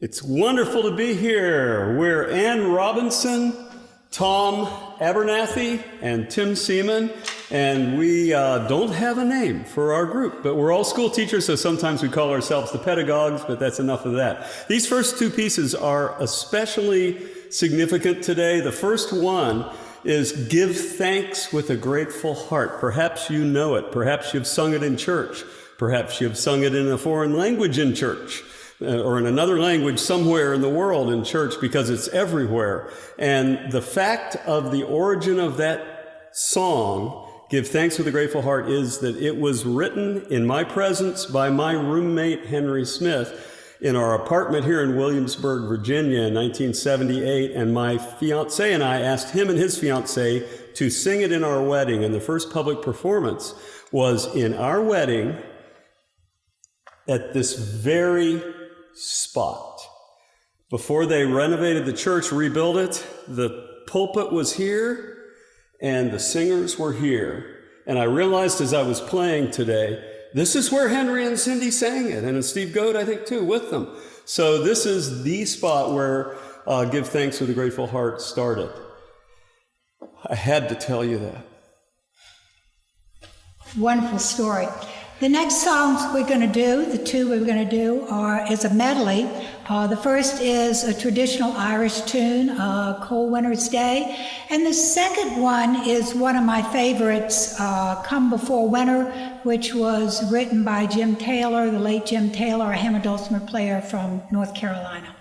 It's wonderful to be here. We're Ann Robinson, Tom Abernethy, and Tim Seaman, and we don't have a name for our group, but we're all school teachers, so sometimes we call ourselves the pedagogues, but that's enough of that. These first two pieces are especially significant today. The first one is Give Thanks with a Grateful Heart. Perhaps you know it. Perhaps you've sung it in church. Perhaps you've sung it in a foreign language in church. Or in another language somewhere in the world in church, because it's everywhere. And the fact of the origin of that song, Give Thanks with a Grateful Heart, is that it was written in my presence by my roommate, Henry Smith, in our apartment here in Williamsburg, Virginia in 1978. And my fiance and I asked him and his fiance to sing it in our wedding. And the first public performance was in our wedding at this very spot. Before they renovated the church, rebuilt it, the pulpit was here and the singers were here. And I realized as I was playing today, this is where Henry and Cindy sang it, and Steve Goad, I think, too, with them. So this is the spot where Give Thanks with a Grateful Heart started. I had to tell you that. Wonderful story. The next songs we're going to do, the two we're going to do, is a medley. The first is a traditional Irish tune, Cold Winter's Day. And the second one is one of my favorites, Come Before Winter, which was written by Jim Taylor, the late Jim Taylor, a hammer dulcimer player from North Carolina.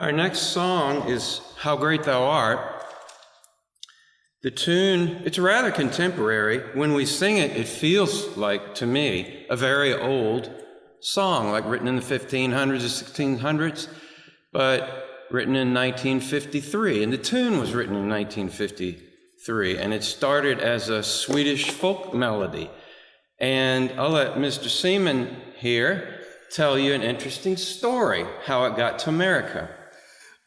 Our next song is How Great Thou Art. The tune, it's rather contemporary. When we sing it, it feels like, to me, a very old song, like written in the 1500s or 1600s, but written in 1953. And the tune was written in 1953, and it started as a Swedish folk melody. And I'll let Mr. Seaman here tell you an interesting story, how it got to America.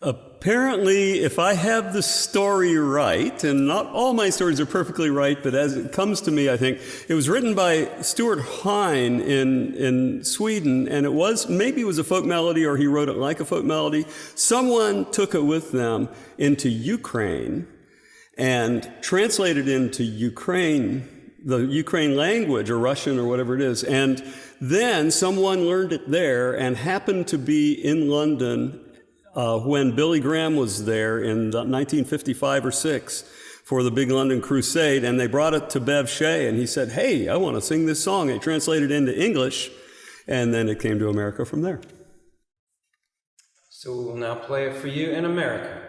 Apparently, if I have the story right, and not all my stories are perfectly right, but as it comes to me, I think, it was written by Stuart Hine in Sweden, and it was a folk melody, or he wrote it like a folk melody. Someone took it with them into Ukraine and translated into the Ukraine language, or Russian, or whatever it is, and then someone learned it there and happened to be in London when Billy Graham was there in 1955 or 6 for the big London Crusade, and they brought it to Bev Shea, and he said, "Hey, I want to sing this song." He translated it into English, and then it came to America from there. So we will now play it for you in America.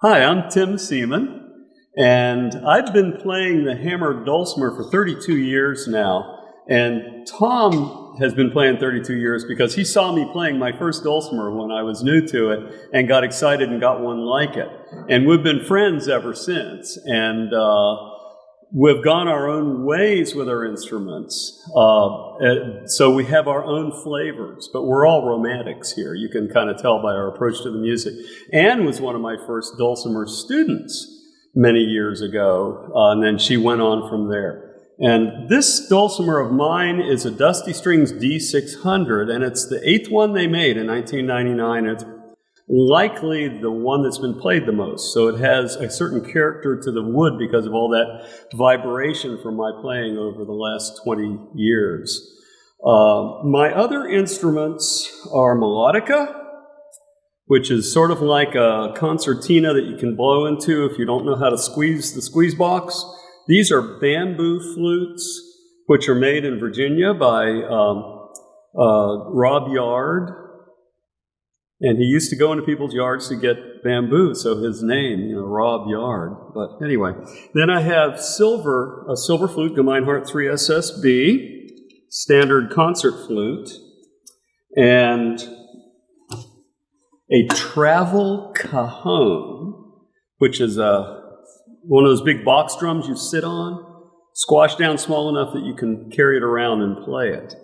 Hi, I'm Tim Seaman, and I've been playing the hammered dulcimer for 32 years now. And Tom has been playing 32 years because he saw me playing my first dulcimer when I was new to it and got excited and got one like it. And we've been friends ever since. And we've gone our own ways with our instruments. So we have our own flavors, but we're all romantics here. You can kind of tell by our approach to the music. Anne was one of my first dulcimer students many years ago, and then she went on from there. And this dulcimer of mine is a Dusty Strings D600, and it's the 8th one they made in 1999. It's likely the one that's been played the most. So it has a certain character to the wood because of all that vibration from my playing over the last 20 years. My other instruments are melodica, which is sort of like a concertina that you can blow into if you don't know how to squeeze the squeeze box. These are bamboo flutes, which are made in Virginia by Rob Yard. And he used to go into people's yards to get bamboo, so his name, Rob Yard. But anyway, then I have a silver flute, Gemeinhardt 3 SSB, standard concert flute, and a travel cajon, which is one of those big box drums you sit on, squashed down small enough that you can carry it around and play it.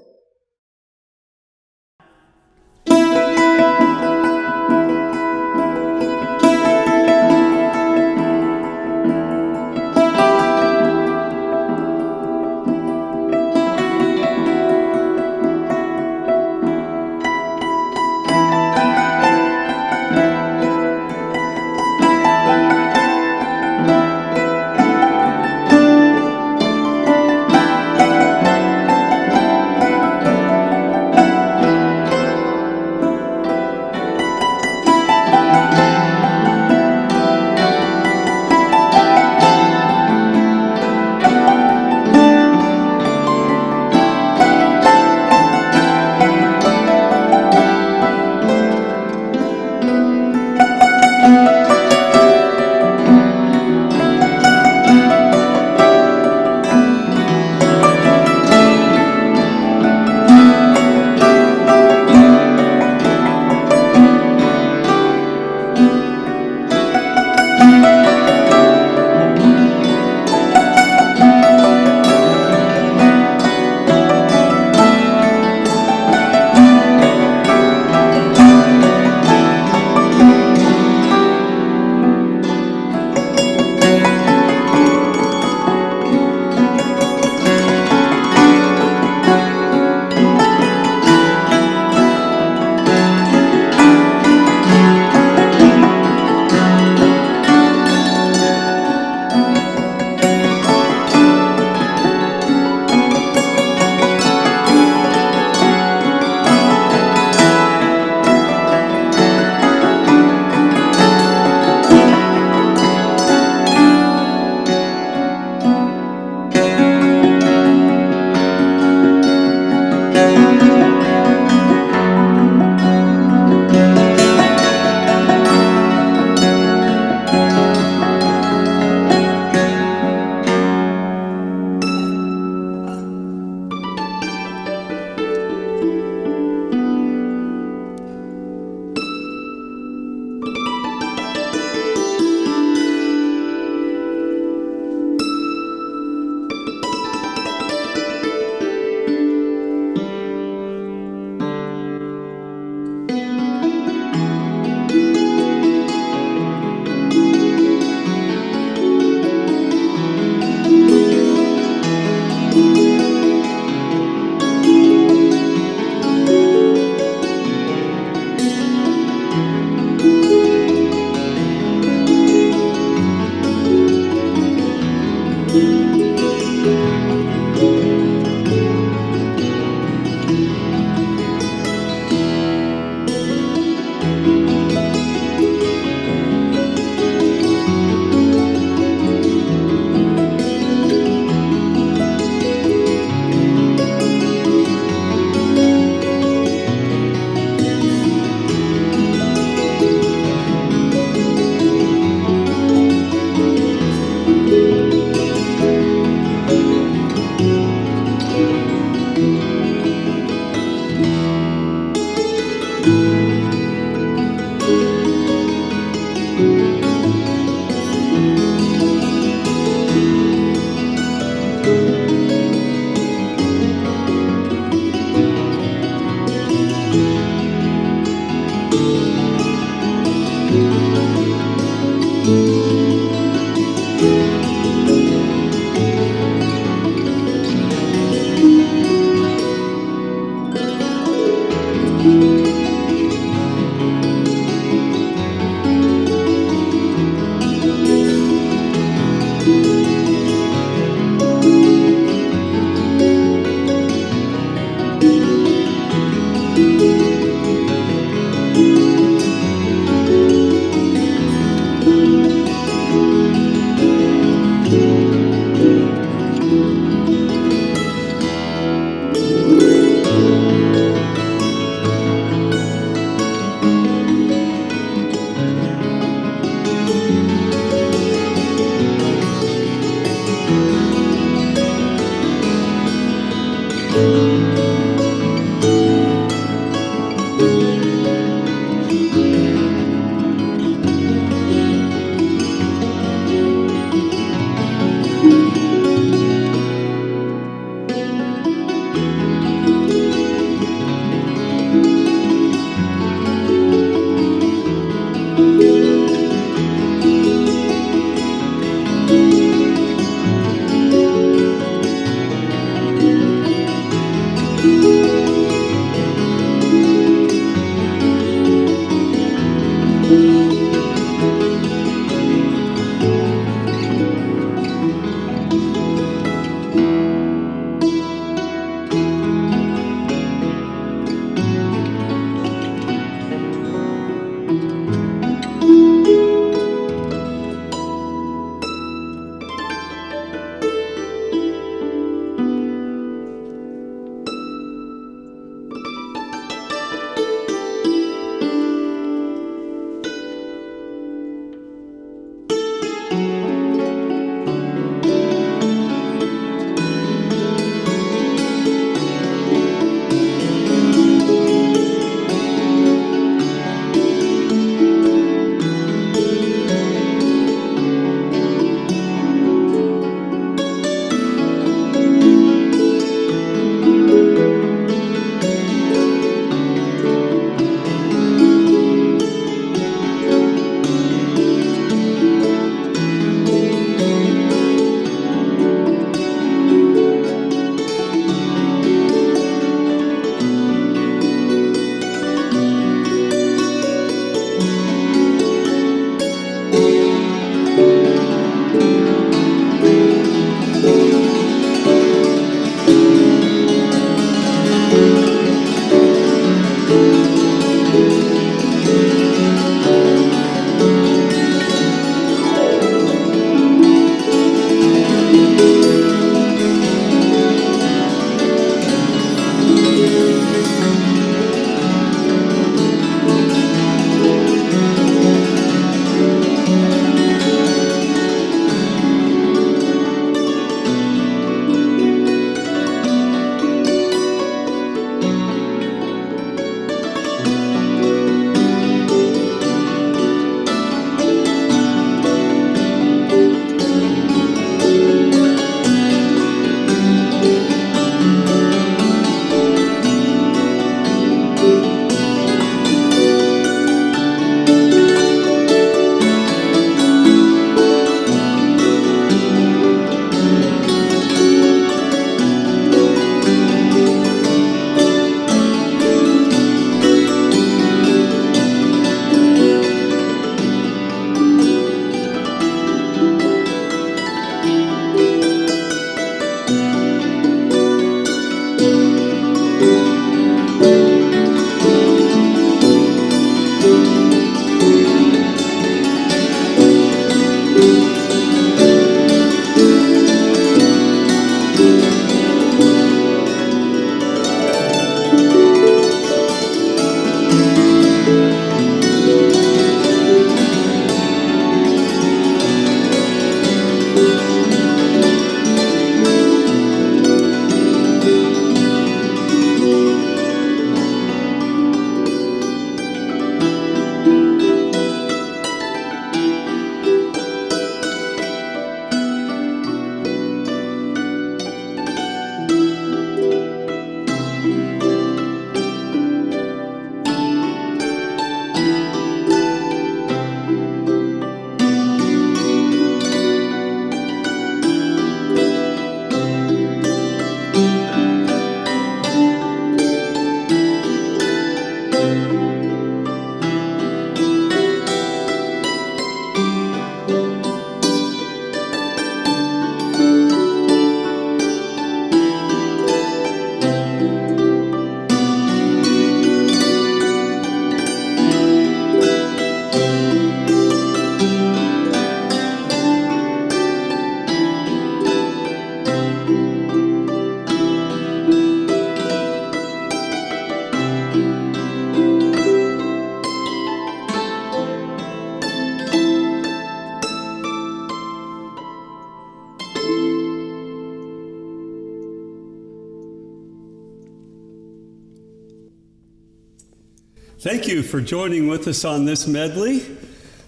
Thank you for joining with us on this medley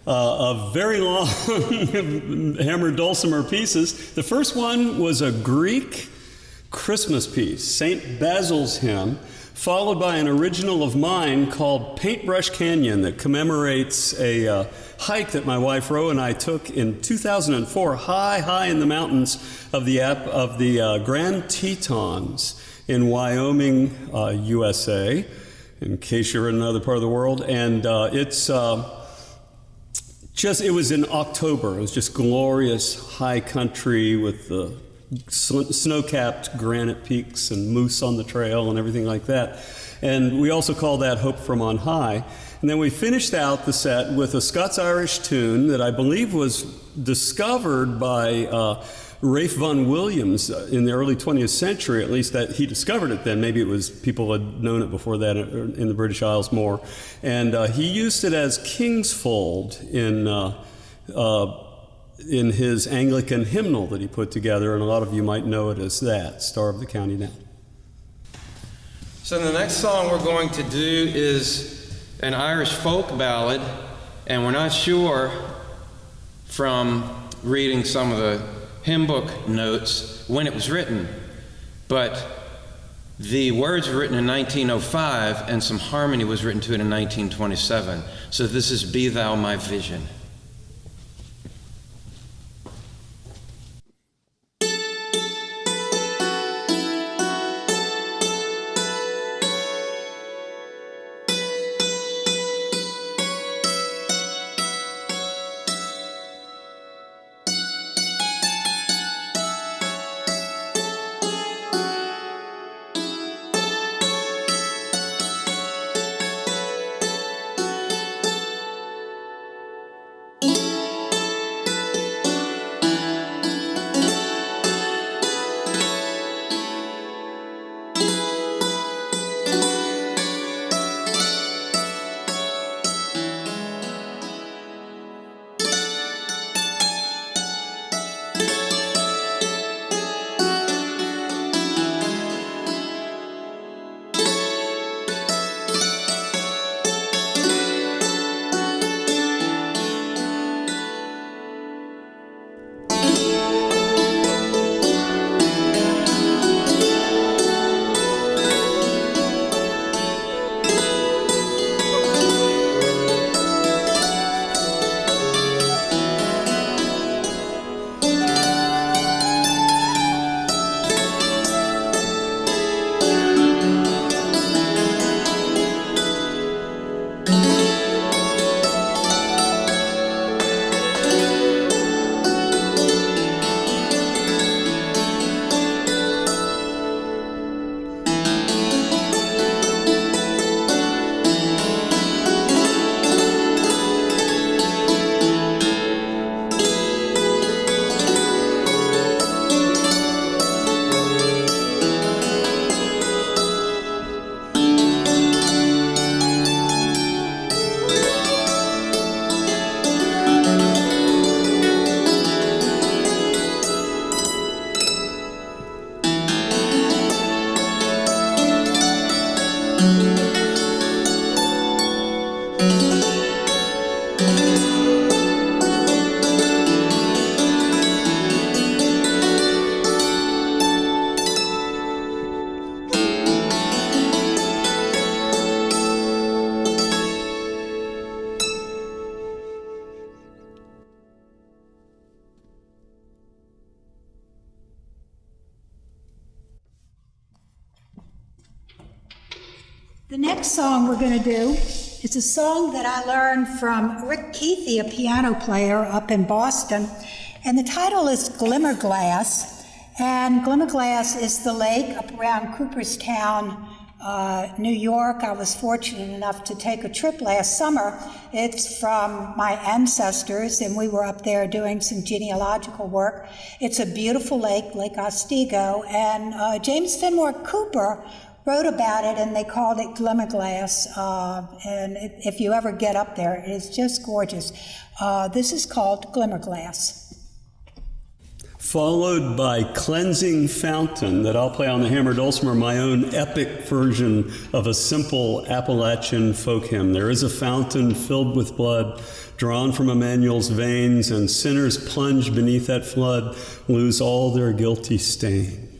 of very long hammered dulcimer pieces. The first one was a Greek Christmas piece, St. Basil's Hymn, followed by an original of mine called Paintbrush Canyon that commemorates a hike that my wife Ro and I took in 2004, high in the mountains of the Grand Tetons in Wyoming, USA, in case you're in another part of the world. And it was in October. It was just glorious high country with the snow-capped granite peaks and moose on the trail and everything like that. And we also call that Hope from on High. And then we finished out the set with a Scots-Irish tune that I believe was discovered by Rafe Vaughan Williams in the early 20th century, at least that he discovered it then. Maybe it was people had known it before that in the British Isles more. And he used it as King's Fold in his Anglican hymnal that he put together, and a lot of you might know it as that, Star of the County Down. So the next song we're going to do is an Irish folk ballad, and we're not sure from reading some of the hymn book notes when it was written, but the words were written in 1905 and some harmony was written to it in 1927. So this is Be Thou My Vision. The next song we're going to do is a song that I learned from Rick Keithy, a piano player up in Boston, and the title is Glimmerglass. And Glimmerglass is the lake up around Cooperstown, New York. I was fortunate enough to take a trip last summer. It's from my ancestors, and we were up there doing some genealogical work. It's a beautiful lake, Lake Otsego, and James Fenimore Cooper wrote about it, and they called it Glimmerglass. And if you ever get up there, it is just gorgeous. This is called Glimmerglass. followed by Cleansing Fountain that I'll play on the hammer dulcimer, my own epic version of a simple Appalachian folk hymn. There is a fountain filled with blood, drawn from Emmanuel's veins, and sinners plunge beneath that flood, lose all their guilty stains.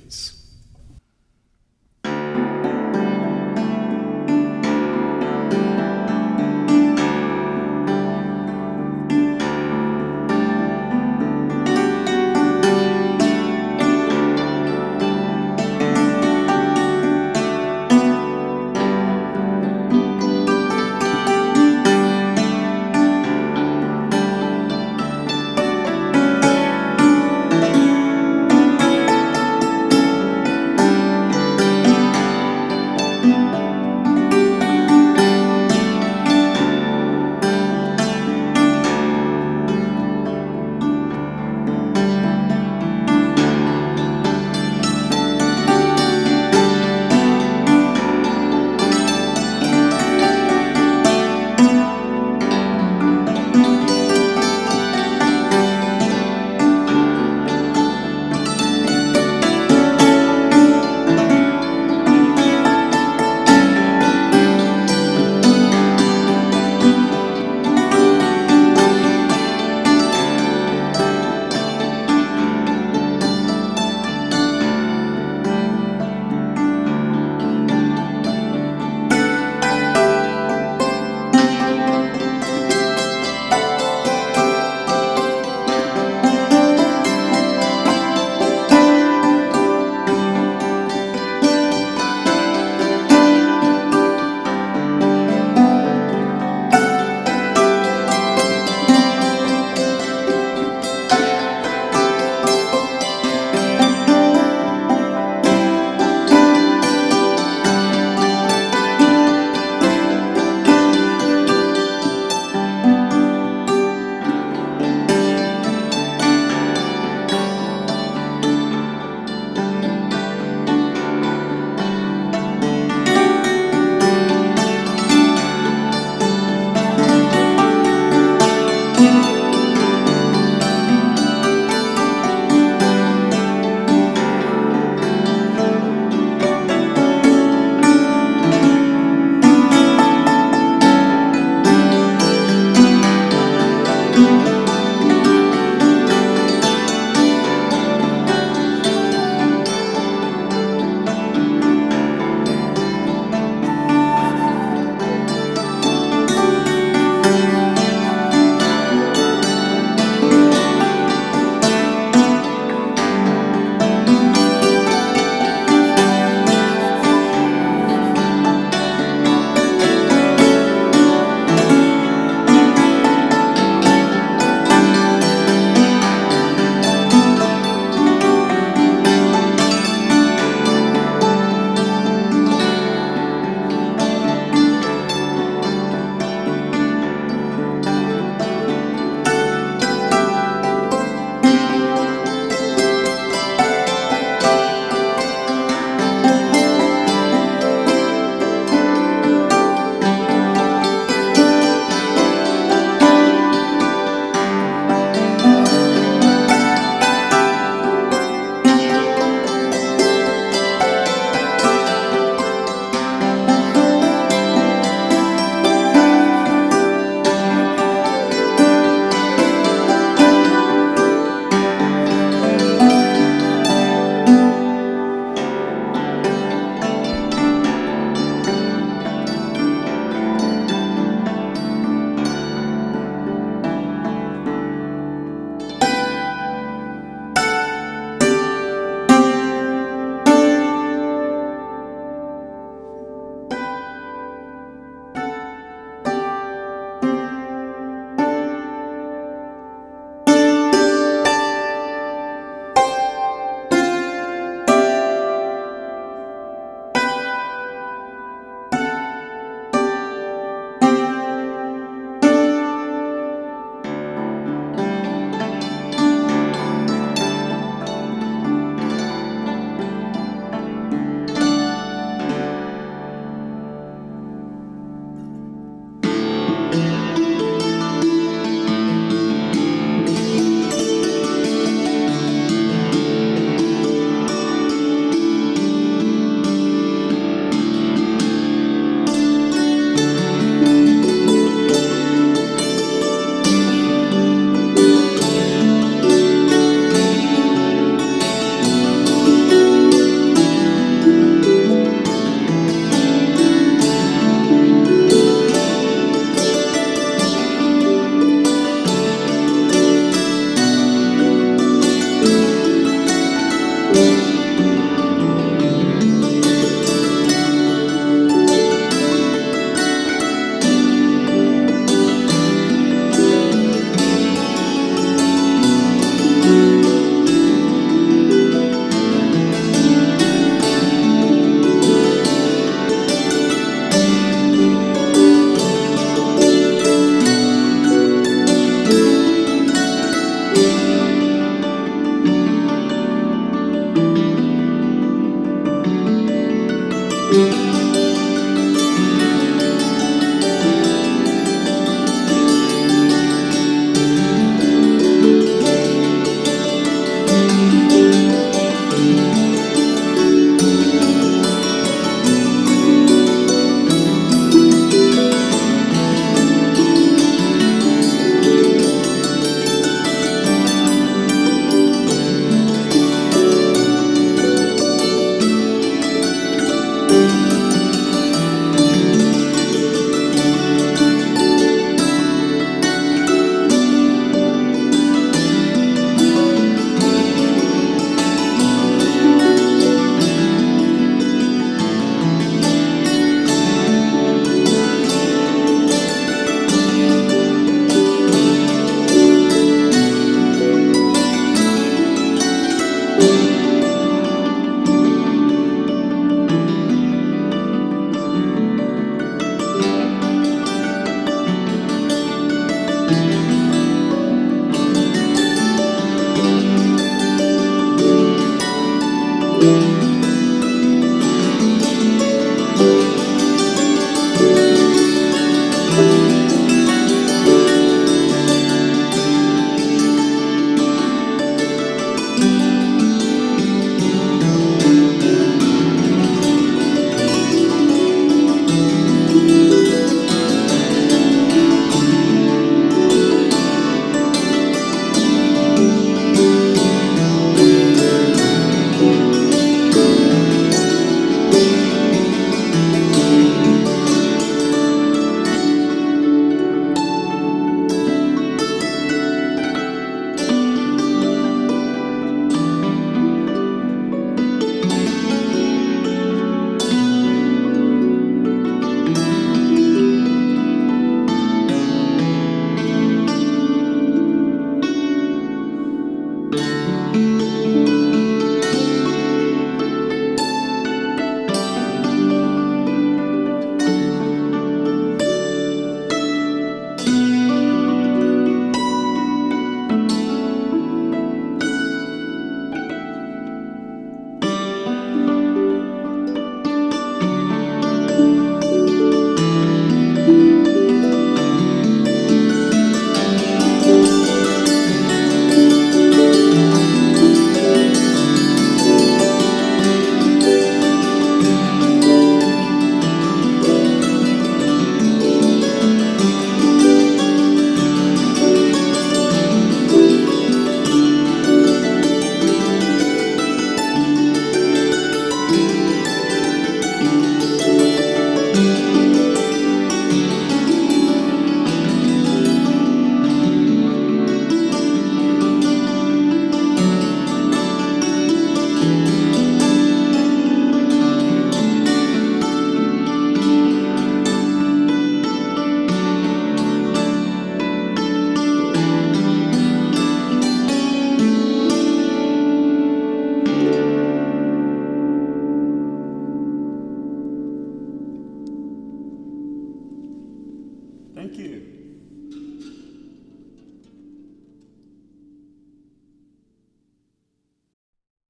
Thank you.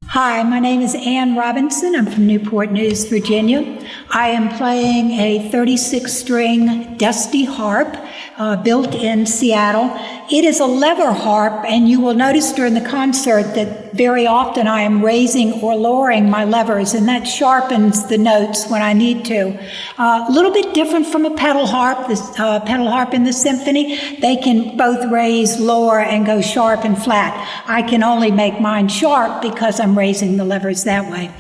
Hi, my name is Ann Robinson. I'm from Newport News, Virginia. I am playing a 36-string dusty harp built in Seattle. It is a lever harp, and you will notice during the concert that very often I am raising or lowering my levers, and that sharpens the notes when I need to. A little bit different from a pedal harp. This pedal harp in the symphony, they can both raise, lower, and go sharp and flat. I can only make mine sharp because I'm raising the levers that way.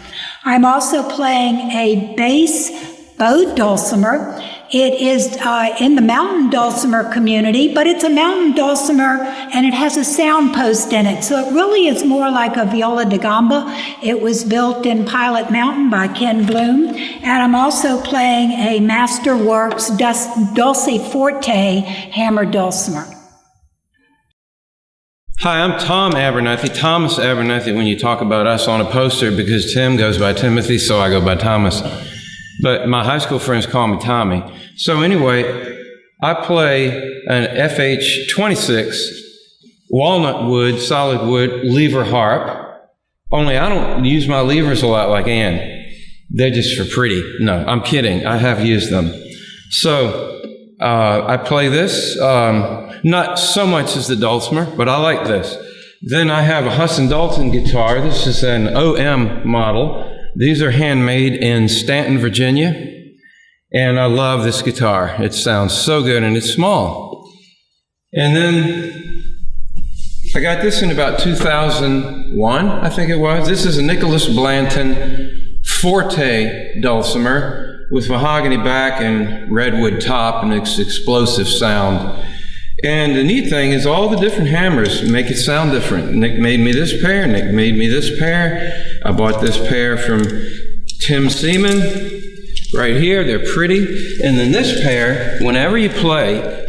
I'm also playing a bass bowed dulcimer. It is in the mountain dulcimer community, but it's a mountain dulcimer and it has a sound post in it. So it really is more like a viola da gamba. It was built in Pilot Mountain by Ken Bloom. And I'm also playing a Masterworks Dulce Forte hammer dulcimer. Hi, I'm Tom Abernethy, Thomas Abernethy when you talk about us on a poster, because Tim goes by Timothy, so I go by Thomas. But my high school friends call me Tommy. So anyway, I play an FH26 walnut wood, solid wood lever harp, only I don't use my levers a lot like Ann. They're just for pretty. No, I'm kidding. I have used them. So I play this, not so much as the dulcimer, but I like this. Then I have a Husson Dalton guitar. This is an OM model. These are handmade in Stanton, Virginia, and I love this guitar. It sounds so good, and it's small. And then I got this in about 2001, I think it was. This is a Nicholas Blanton Forte dulcimer with mahogany back and redwood top and its explosive sound. And the neat thing is all the different hammers make it sound different. Nick made me this pair, Nick made me this pair. I bought this pair from Tim Seaman right here. They're pretty. And then this pair, whenever you play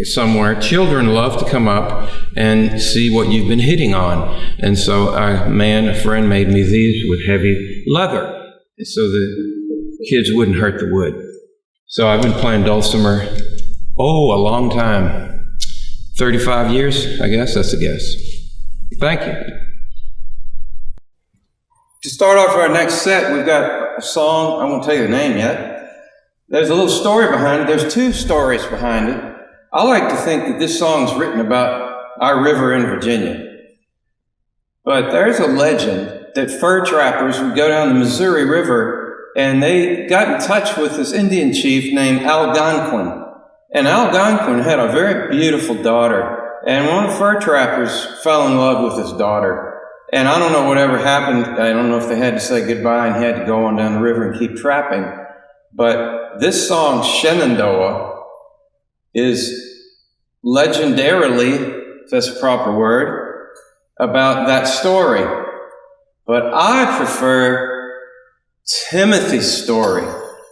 somewhere, children love to come up and see what you've been hitting on. And so a friend made me these with heavy leather so the kids wouldn't hurt the wood. So I've been playing dulcimer, a long time. 35 years, I guess. That's a guess. Thank you. To start off our next set, we've got a song. I won't tell you the name yet. There's a little story behind it. There's two stories behind it. I like to think that this song's written about our river in Virginia. But there's a legend that fur trappers would go down the Missouri River, and they got in touch with this Indian chief named Algonquin. And Algonquin had a very beautiful daughter, and one of the fur trappers fell in love with his daughter. And I don't know whatever happened. I don't know if they had to say goodbye and he had to go on down the river and keep trapping. But this song, Shenandoah, is legendarily, if that's a proper word, about that story. But I prefer Timothy's story.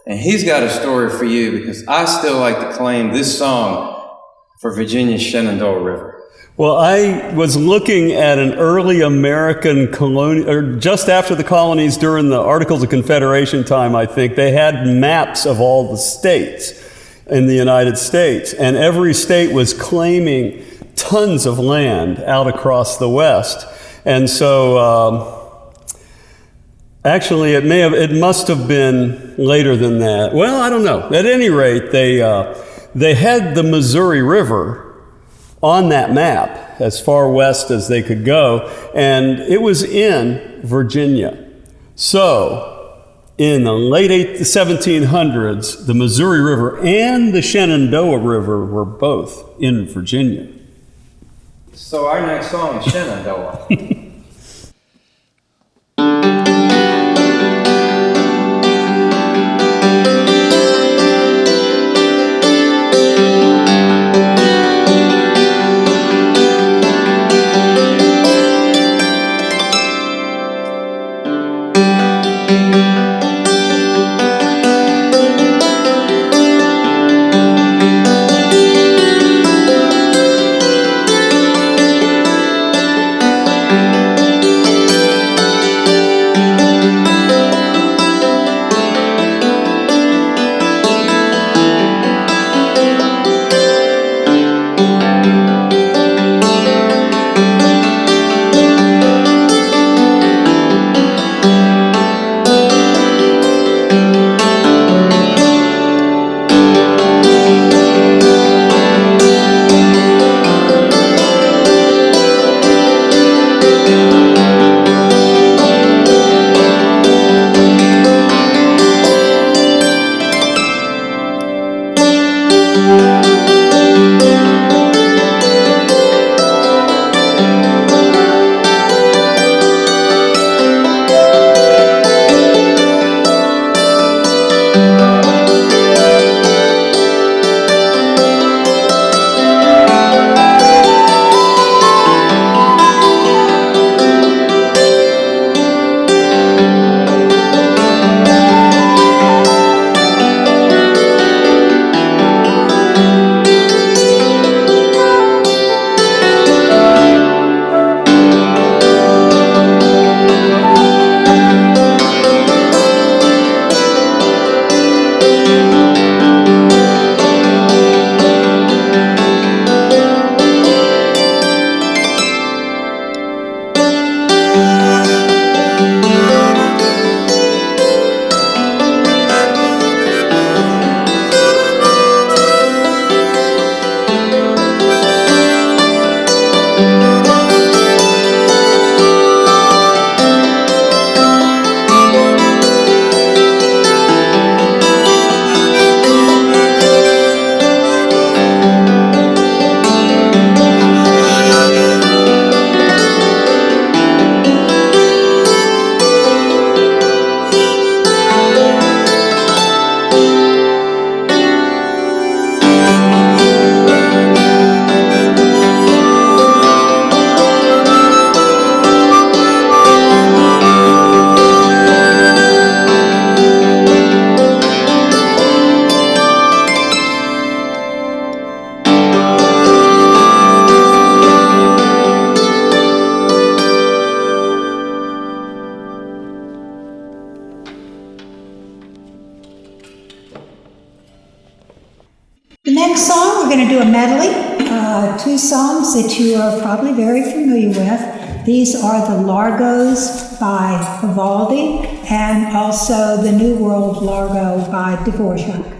And he's got a story for you, because I still like to claim this song for Virginia's Shenandoah River. Well, I was looking at an early American colony, or just after the colonies during the Articles of Confederation time, I think, they had maps of all the states in the United States. And every state was claiming tons of land out across the West. And so, actually, it must have been later than that. Well, I don't know. At any rate, they had the Missouri River on that map as far west as they could go, and it was in Virginia. So, in the late 1700s, the Missouri River and the Shenandoah River were both in Virginia. So our next song is Shenandoah. The next song, we're going to do a medley, two songs that you are probably very familiar with. These are the Largos by Vivaldi and also the New World Largo by Dvorak.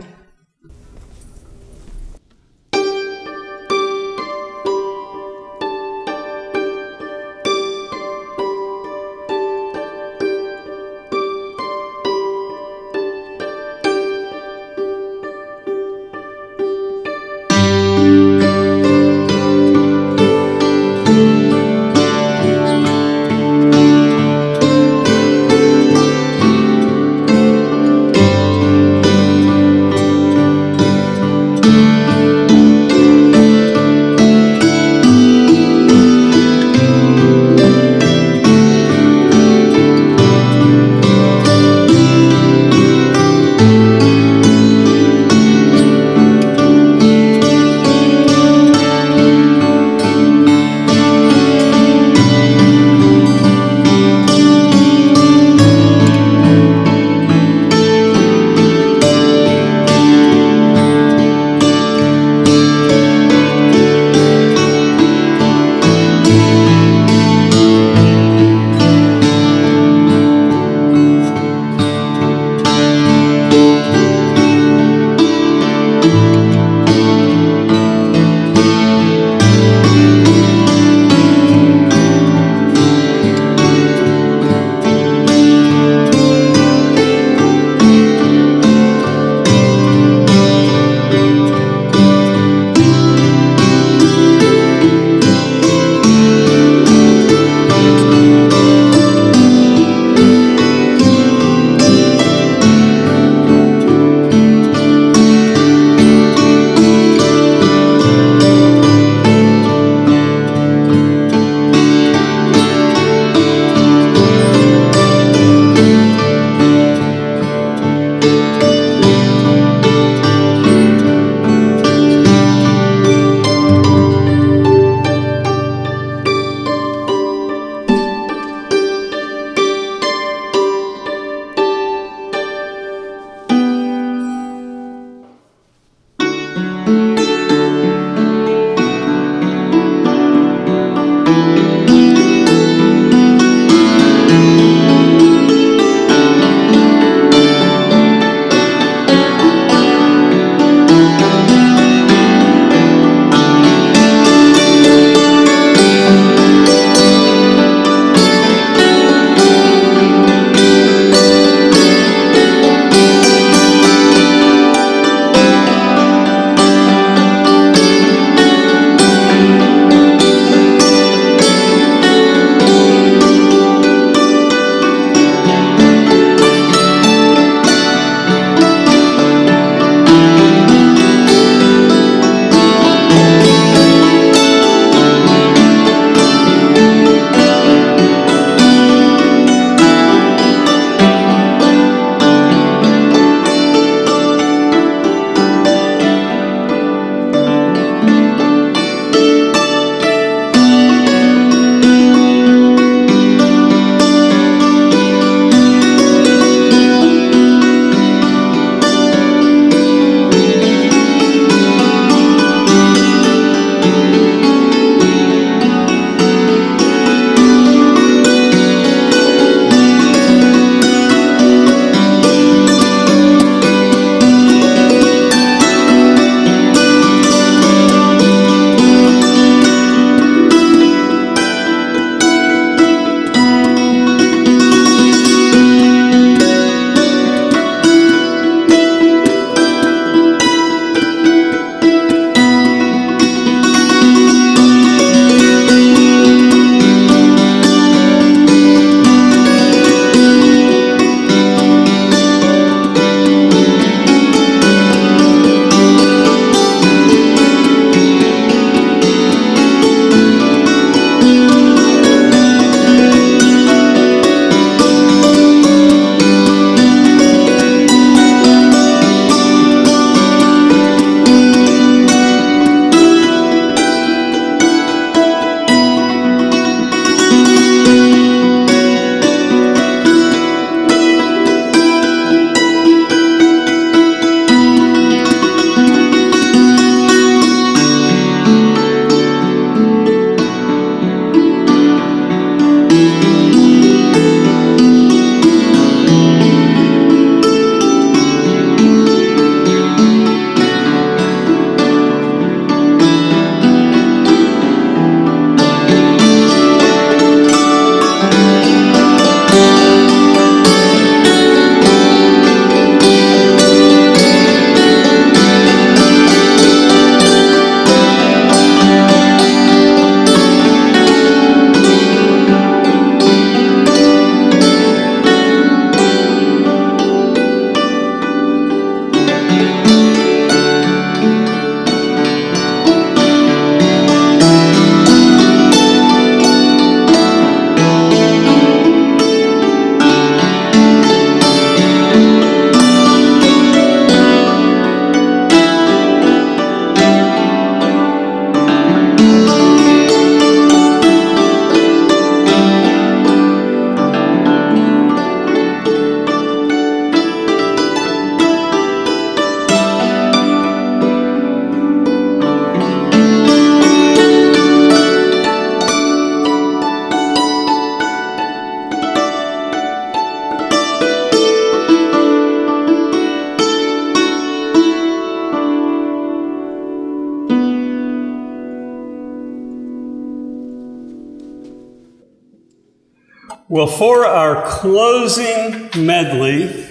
Well, for our closing medley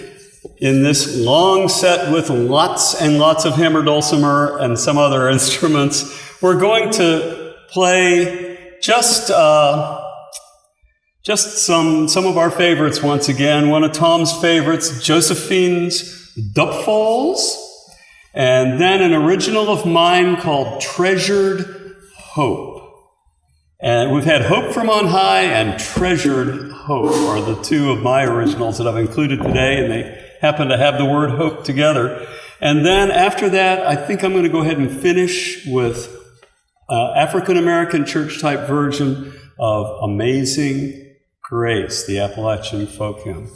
in this long set with lots and lots of hammer dulcimer and some other instruments, we're going to play just some of our favorites once again. One of Tom's favorites, Josephine's Dupfalls, and then an original of mine called Treasured Hope. And we've had Hope from on High and Treasured Hope are the two of my originals that I've included today, and they happen to have the word hope together. And then after that, I think I'm going to go ahead and finish with African American church type version of Amazing Grace, the Appalachian folk hymn.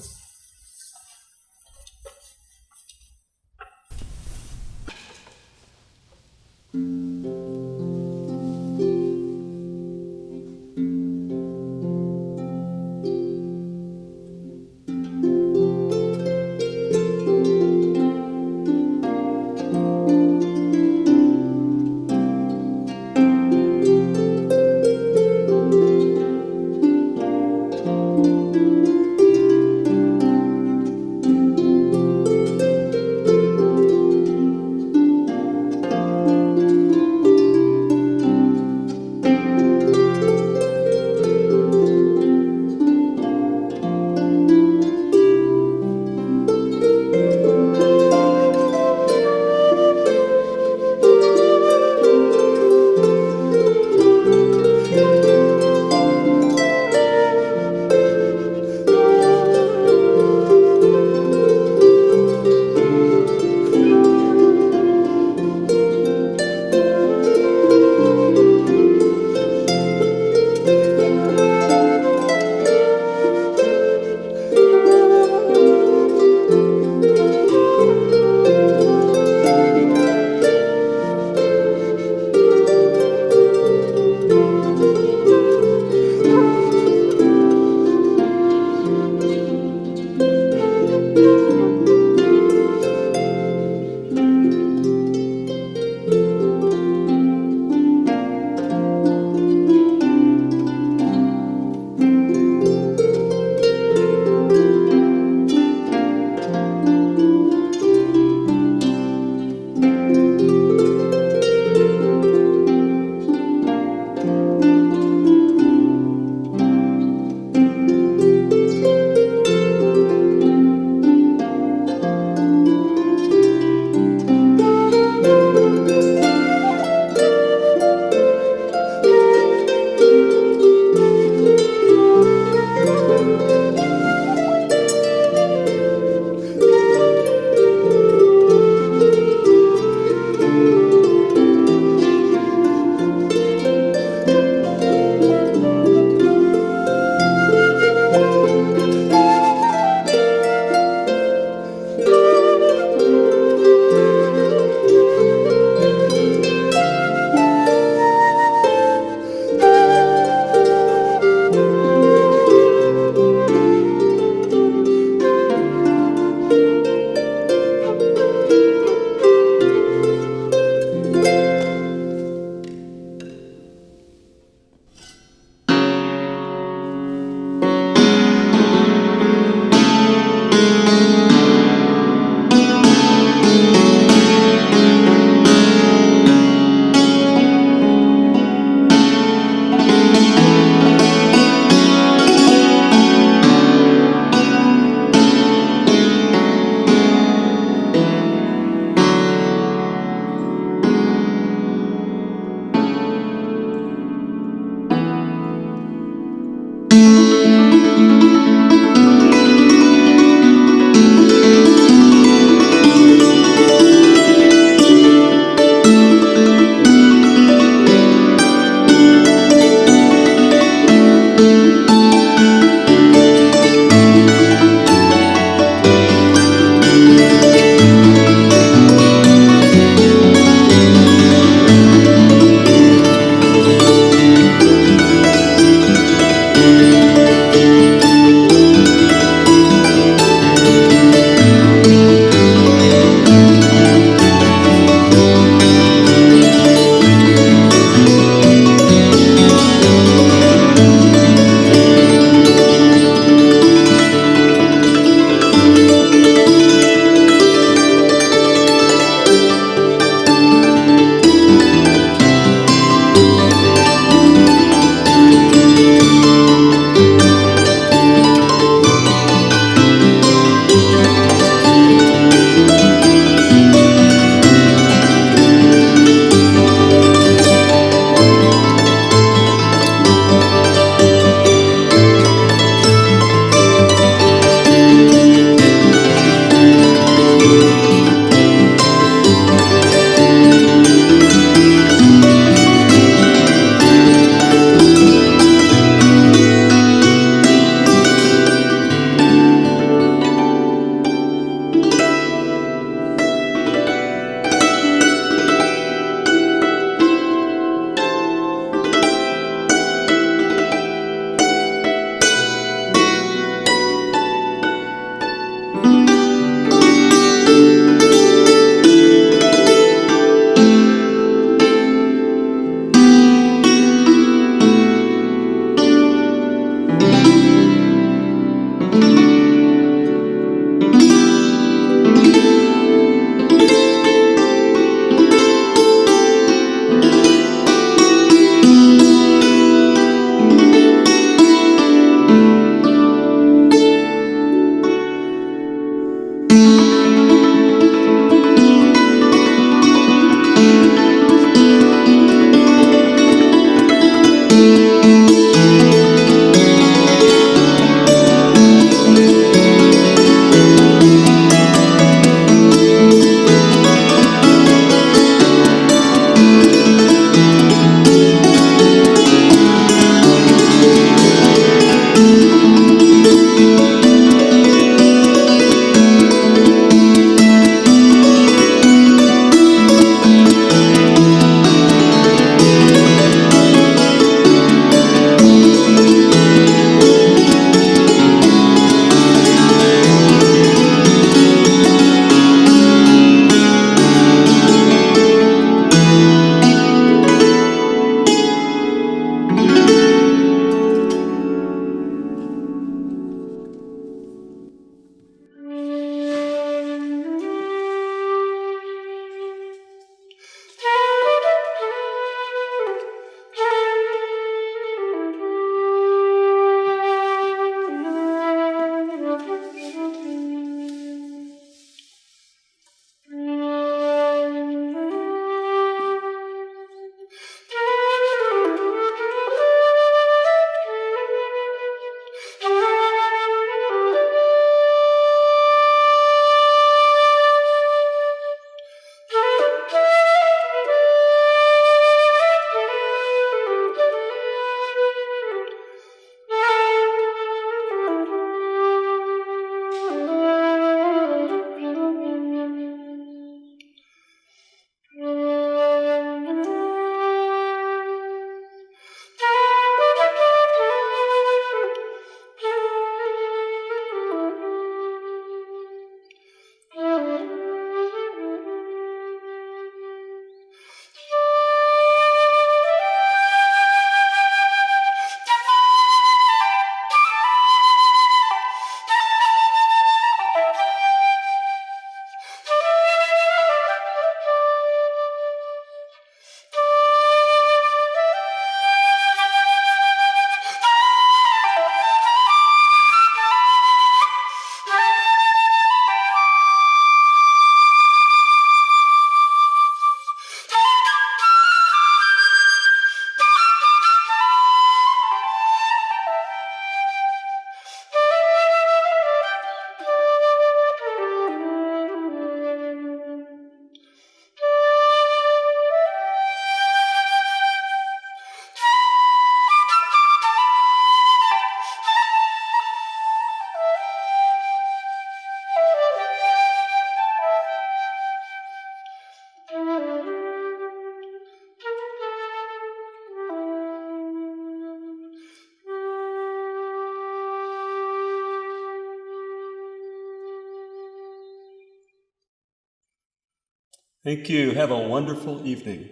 Thank you. Have a wonderful evening.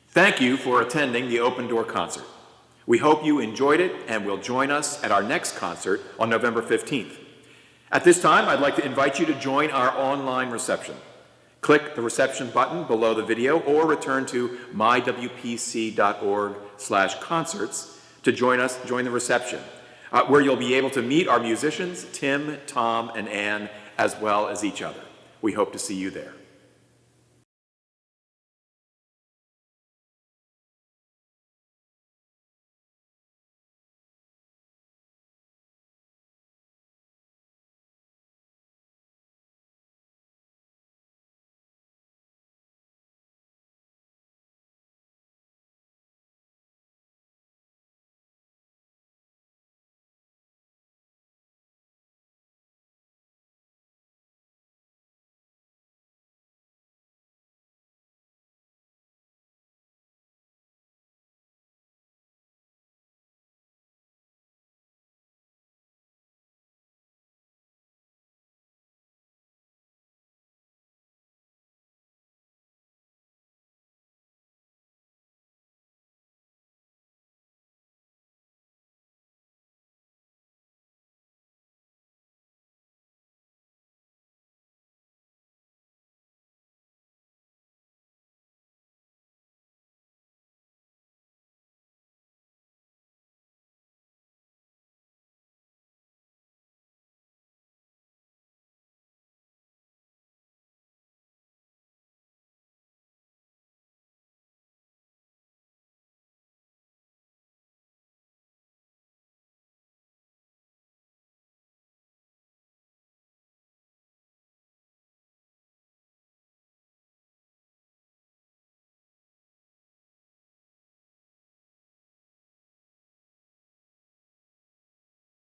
Thank you for attending the Open Door Concert. We hope you enjoyed it and will join us at our next concert on November 15th. At this time, I'd like to invite you to join our online reception. Click the reception button below the video or return to mywpc.org/concerts to join the reception, where you'll be able to meet our musicians, Tim, Tom, and Ann, as well as each other. We hope to see you there.